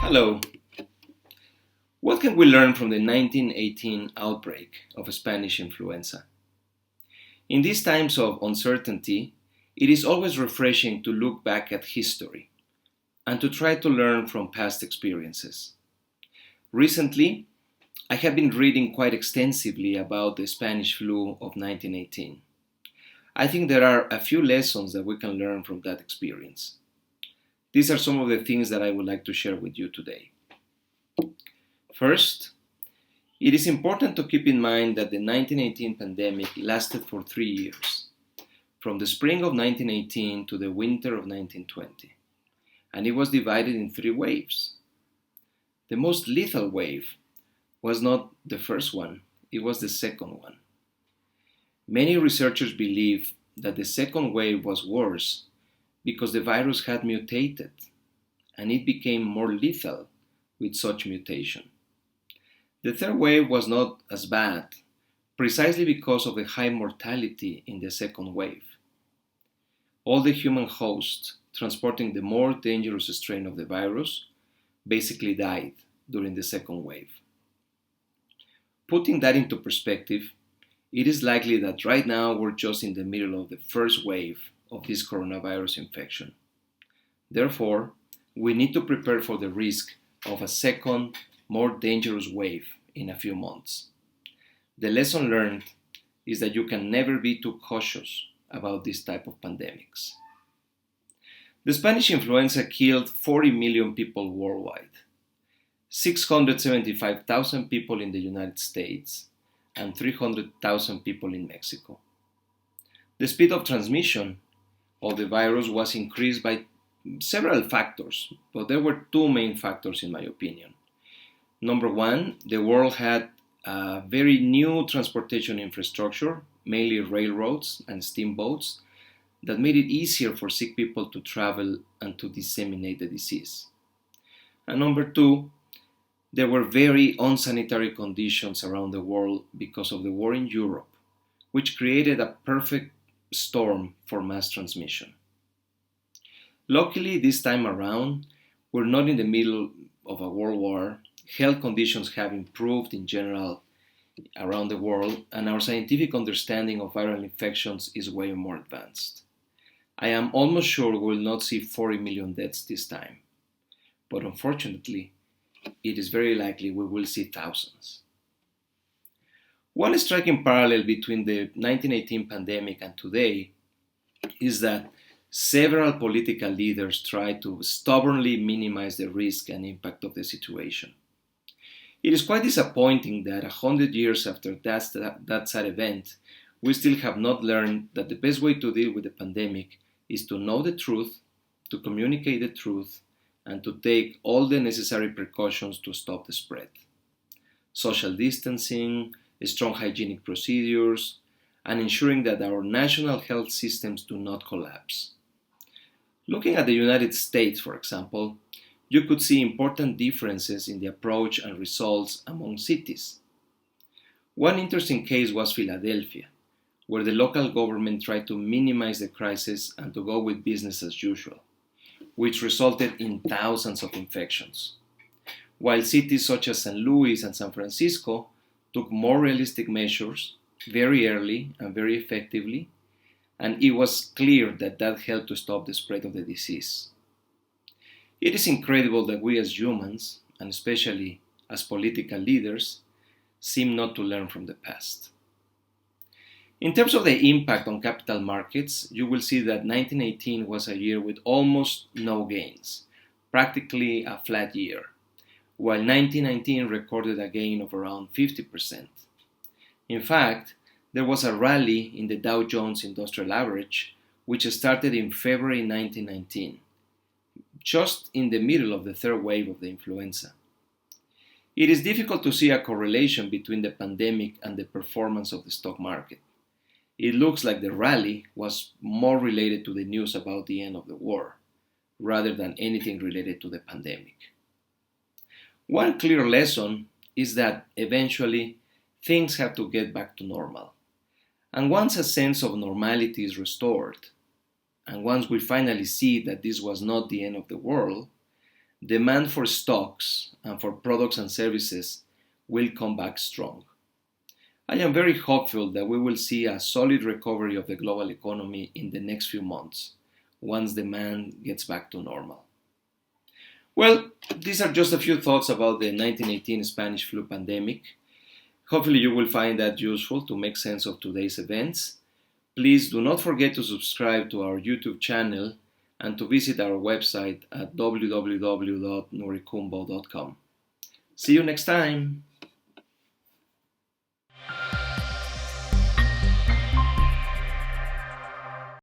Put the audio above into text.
Hello. What can we learn from the 1918 outbreak of Spanish influenza? In these times of uncertainty, it is always refreshing to look back at history and to try to learn from past experiences. Recently, I have been reading quite extensively about the Spanish flu of 1918. I think there are a few lessons that we can learn from that experience. These are some of the things that I would like to share with you today. First, it is important to keep in mind that the 1918 pandemic lasted for 3 years, from the spring of 1918 to the winter of 1920, and it was divided in three waves. The most lethal wave was not the first one, it was the second one. Many researchers believe that the second wave was worse because the virus had mutated and it became more lethal with such mutation. The third wave was not as bad, precisely because of the high mortality in the second wave. All the human hosts transporting the more dangerous strain of the virus basically died during the second wave. Putting that into perspective, it is likely that right now we're just in the middle of the first wave of this coronavirus infection. Therefore, we need to prepare for the risk of a second, more dangerous wave in a few months. The lesson learned is that you can never be too cautious about this type of pandemics. The Spanish influenza killed 40 million people worldwide, 675,000 people in the United States, and 300,000 people in Mexico. The speed of transmission of the virus was increased by several factors, but there were two main factors in my opinion. Number one, the world had a very new transportation infrastructure, mainly railroads and steamboats, that made it easier for sick people to travel and to disseminate the disease. And number two, there were very unsanitary conditions around the world because of the war in Europe, which created a perfect storm for mass transmission. Luckily, this time around, we're not in the middle of a world war. Health conditions have improved in general around the world, and our scientific understanding of viral infections is way more advanced. I am almost sure we will not see 40 million deaths this time, but unfortunately, it is very likely we will see thousands. One striking parallel between the 1918 pandemic and today is that several political leaders try to stubbornly minimize the risk and impact of the situation. It is quite disappointing that 100 years after that sad event, we still have not learned that the best way to deal with the pandemic is to know the truth, to communicate the truth, and to take all the necessary precautions to stop the spread. Social distancing, strong hygienic procedures, and ensuring that our national health systems do not collapse. Looking at the United States, for example, you could see important differences in the approach and results among cities. One interesting case was Philadelphia, where the local government tried to minimize the crisis and to go with business as usual, which resulted in thousands of infections, while cities such as St. Louis and San Francisco took more realistic measures very early and very effectively, and it was clear that that helped to stop the spread of the disease. It is incredible that we as humans, and especially as political leaders, seem not to learn from the past. In terms of the impact on capital markets, you will see that 1918 was a year with almost no gains, practically a flat year, while 1919 recorded a gain of around 50%. In fact, there was a rally in the Dow Jones Industrial Average, which started in February 1919, just in the middle of the third wave of the influenza. It is difficult to see a correlation between the pandemic and the performance of the stock market. It looks like the rally was more related to the news about the end of the war, rather than anything related to the pandemic. One clear lesson is that eventually things have to get back to normal. And once a sense of normality is restored, and once we finally see that this was not the end of the world, demand for stocks and for products and services will come back strong. I am very hopeful that we will see a solid recovery of the global economy in the next few months once demand gets back to normal. Well, these are just a few thoughts about the 1918 Spanish flu pandemic. Hopefully, you will find that useful to make sense of today's events. Please do not forget to subscribe to our YouTube channel and to visit our website at www.nuricumbo.com. See you next time!